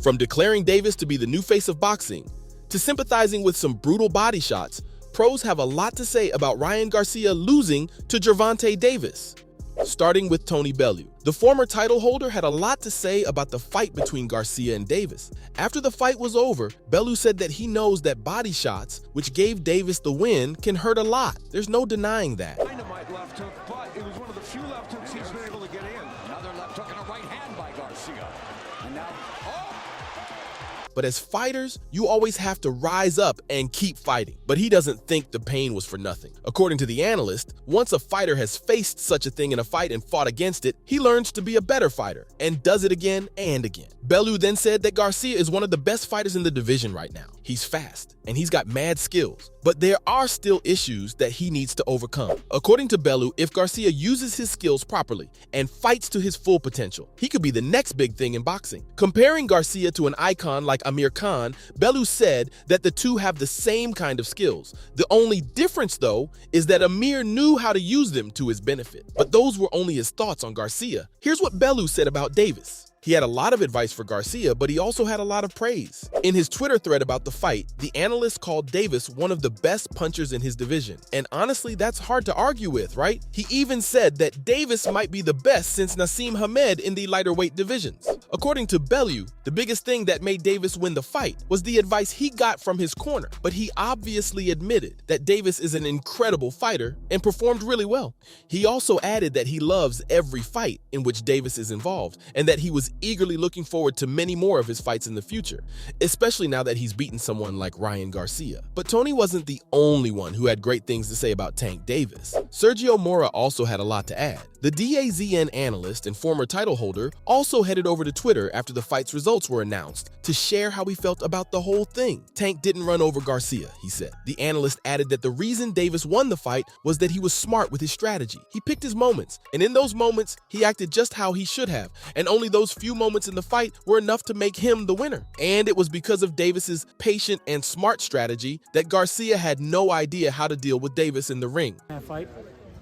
From declaring Davis to be the new face of boxing, to sympathizing with some brutal body shots, pros have a lot to say about Ryan Garcia losing to Gervonta Davis. Starting with Tony Bellew. The former title holder had a lot to say about the fight between Garcia and Davis. After the fight was over, Bellew said that he knows that body shots, which gave Davis the win, can hurt a lot. There's no denying that. Dynamite left hook, but it was one of the few left hooks he's been able to get in. Another left hook and a right hand by Garcia. And now, But as fighters, you always have to rise up and keep fighting. But he doesn't think the pain was for nothing. According to the analyst, once a fighter has faced such a thing in a fight and fought against it, he learns to be a better fighter and does it again and again. Bellew then said that Garcia is one of the best fighters in the division right now. He's fast and he's got mad skills, but there are still issues that he needs to overcome. According to Bellew, if Garcia uses his skills properly and fights to his full potential, he could be the next big thing in boxing. Comparing Garcia to an icon like Amir Khan, Bellew said that the two have the same kind of skills. The only difference, though, is that Amir knew how to use them to his benefit. But those were only his thoughts on Garcia. Here's what Bellew said about Davis. He had a lot of advice for Garcia, but he also had a lot of praise. In his Twitter thread about the fight, the analyst called Davis one of the best punchers in his division. And honestly, that's hard to argue with, right? He even said that Davis might be the best since Naseem Hamed in the lighter weight divisions. According to Bellew, the biggest thing that made Davis win the fight was the advice he got from his corner. But he obviously admitted that Davis is an incredible fighter and performed really well. He also added that he loves every fight in which Davis is involved and that he was eagerly looking forward to many more of his fights in the future, especially now that he's beaten someone like Ryan Garcia. But Tony wasn't the only one who had great things to say about Tank Davis. Sergio Mora also had a lot to add. The DAZN analyst and former title holder also headed over to Twitter after the fight's results were announced to share how he felt about the whole thing. Tank didn't run over Garcia, he said. The analyst added that the reason Davis won the fight was that he was smart with his strategy. He picked his moments, and in those moments, he acted just how he should have, and only those few moments in the fight were enough to make him the winner. And it was because of Davis's patient and smart strategy that Garcia had no idea how to deal with Davis in the ring. That fight,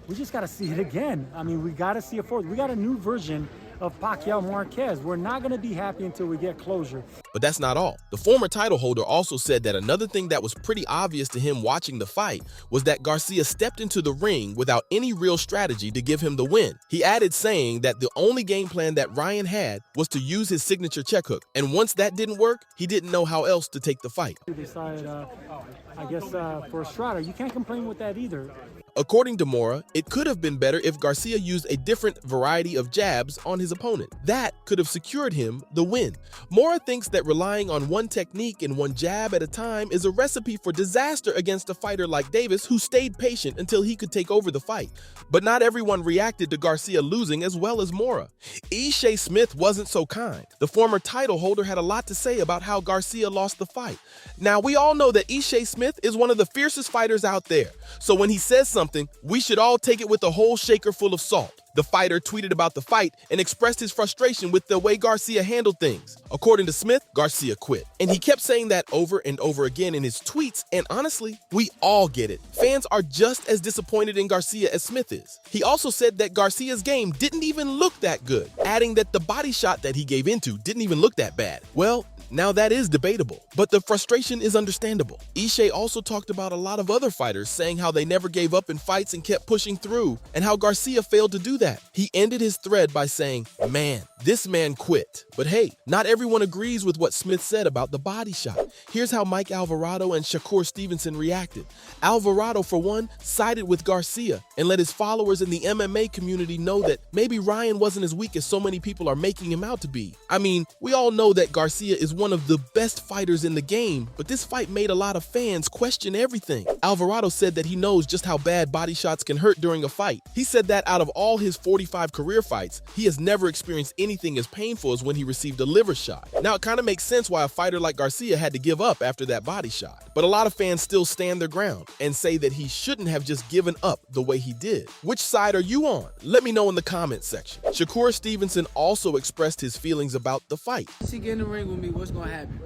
we just got to see it again. I mean, we got to see it forward. We got a new version of Pacquiao Marquez. We're not going to be happy until we get closure. But that's not all. The former title holder also said that another thing that was pretty obvious to him watching the fight was that Garcia stepped into the ring without any real strategy to give him the win. He added saying that the only game plan that Ryan had was to use his signature check hook. And once that didn't work, he didn't know how else to take the fight. We decided, I guess, for Estrada, you can't complain with that either. According to Mora, it could have been better if Garcia used a different variety of jabs on his opponent. That could have secured him the win. Mora thinks that relying on one technique and one jab at a time is a recipe for disaster against a fighter like Davis, who stayed patient until he could take over the fight. But not everyone reacted to Garcia losing as well as Mora. Ishe Smith wasn't so kind. The former title holder had a lot to say about how Garcia lost the fight. Now, we all know that Ishe Smith is one of the fiercest fighters out there. So when he says something, we should all take it with a whole shaker full of salt. The fighter tweeted about the fight and expressed his frustration with the way Garcia handled things. According to Smith, Garcia quit. And he kept saying that over and over again in his tweets, and honestly, we all get it. Fans are just as disappointed in Garcia as Smith is. He also said that Garcia's game didn't even look that good, adding that the body shot that he gave into didn't even look that bad. Well, now that is debatable, but the frustration is understandable. Ishe also talked about a lot of other fighters saying how they never gave up in fights and kept pushing through, and how Garcia failed to do that. He ended his thread by saying, "Man, this man quit." But hey, not everyone agrees with what Smith said about the body shot. Here's how Mike Alvarado and Shakur Stevenson reacted. Alvarado, for one, sided with Garcia and let his followers in the MMA community know that maybe Ryan wasn't as weak as so many people are making him out to be. I mean, we all know that Garcia is one of the best fighters in the game, but this fight made a lot of fans question everything. Alvarado said that he knows just how bad body shots can hurt during a fight. He said that out of all his 45 career fights, he has never experienced anything as painful as when he received a liver shot. Now, it kind of makes sense why a fighter like Garcia had to give up after that body shot, but a lot of fans still stand their ground and say that he shouldn't have just given up the way he did. Which side are you on? Let me know in the comments section. Shakur Stevenson also expressed his feelings about the fight. Once he get in the ring with me, what's gonna happen?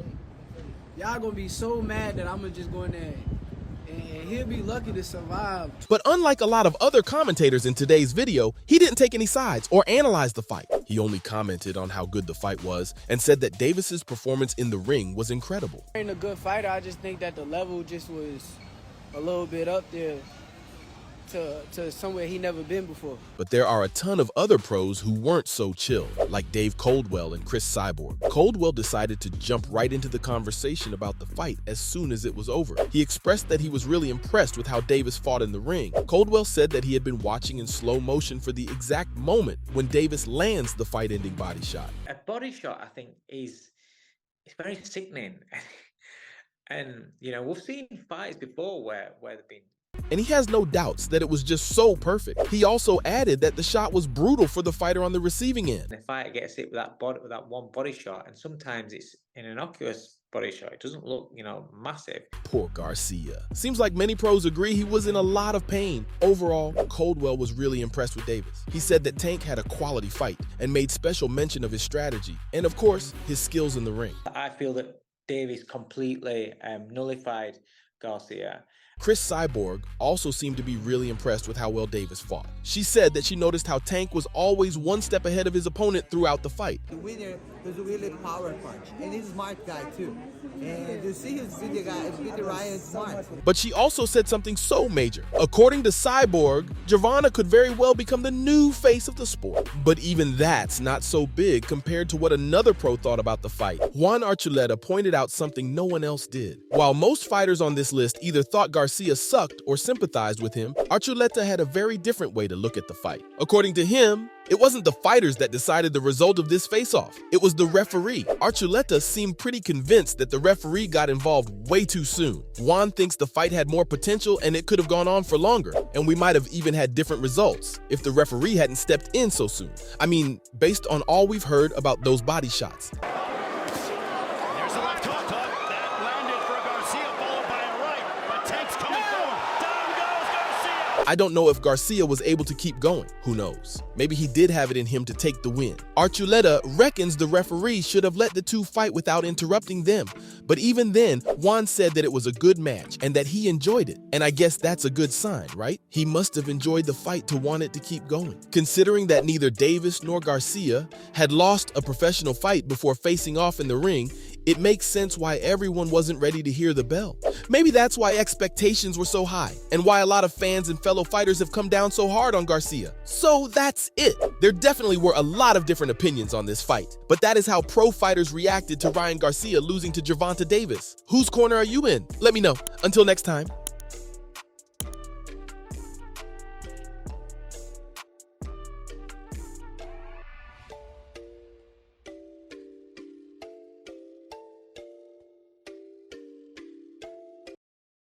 Y'all gonna be so mad that I'm gonna just go in there and he'll be lucky to survive. But unlike a lot of other commentators in today's video, he didn't take any sides or analyze the fight. He only commented on how good the fight was and said that Davis's performance in the ring was incredible. Ain't a good fighter. I just think that the level just was a little bit up there to somewhere he never been before. But there are a ton of other pros who weren't so chill, like Dave Coldwell and Chris Cyborg. Coldwell decided to jump right into the conversation about the fight as soon as it was over. He expressed that he was really impressed with how Davis fought in the ring. Coldwell said that he had been watching in slow motion for the exact moment when Davis lands the fight-ending body shot. A body shot, I think, is very sickening. And, you know, we've seen fights before where they've been. And he has no doubts that it was just so perfect. He also added that the shot was brutal for the fighter on the receiving end. The fighter gets hit with that one body shot, and sometimes it's an innocuous body shot. It doesn't look, you know, massive. Poor Garcia. Seems like many pros agree he was in a lot of pain. Overall, Coldwell was really impressed with Davis. He said that Tank had a quality fight and made special mention of his strategy and, of course, his skills in the ring. I feel that Davis completely nullified Garcia. Chris Cyborg also seemed to be really impressed with how well Davis fought. She said that she noticed how Tank was always one step ahead of his opponent throughout the fight. The winner is a really power punch, and he's a smart guy too. And you see his video guy, his video Ryan is smart. But she also said something so major. According to Cyborg, Gervonta could very well become the new face of the sport. But even that's not so big compared to what another pro thought about the fight. Juan Archuleta pointed out something no one else did. While most fighters on this list either thought Garcia sucked or sympathized with him, Archuleta had a very different way to look at the fight. According to him, it wasn't the fighters that decided the result of this face-off. It was the referee. Archuleta seemed pretty convinced that the referee got involved way too soon. Juan thinks the fight had more potential and it could have gone on for longer, and we might have even had different results if the referee hadn't stepped in so soon. I mean, based on all we've heard about those body shots. There's the left hook. That landed for Garcia, followed by a right. But Tank's coming forward. Down goes Garcia. I don't know if Garcia was able to keep going. Who knows? Maybe he did have it in him to take the win. Archuleta reckons the referee should have let the two fight without interrupting them. But even then, Juan said that it was a good match and that he enjoyed it. And I guess that's a good sign, right? He must have enjoyed the fight to want it to keep going. Considering that neither Davis nor Garcia had lost a professional fight before facing off in the ring, it makes sense why everyone wasn't ready to hear the bell. Maybe that's why expectations were so high and why a lot of fans and fellow fighters have come down so hard on Garcia. So that's it. There definitely were a lot of different opinions on this fight, but that is how pro fighters reacted to Ryan Garcia losing to Gervonta Davis. Whose corner are you in? Let me know. Until next time.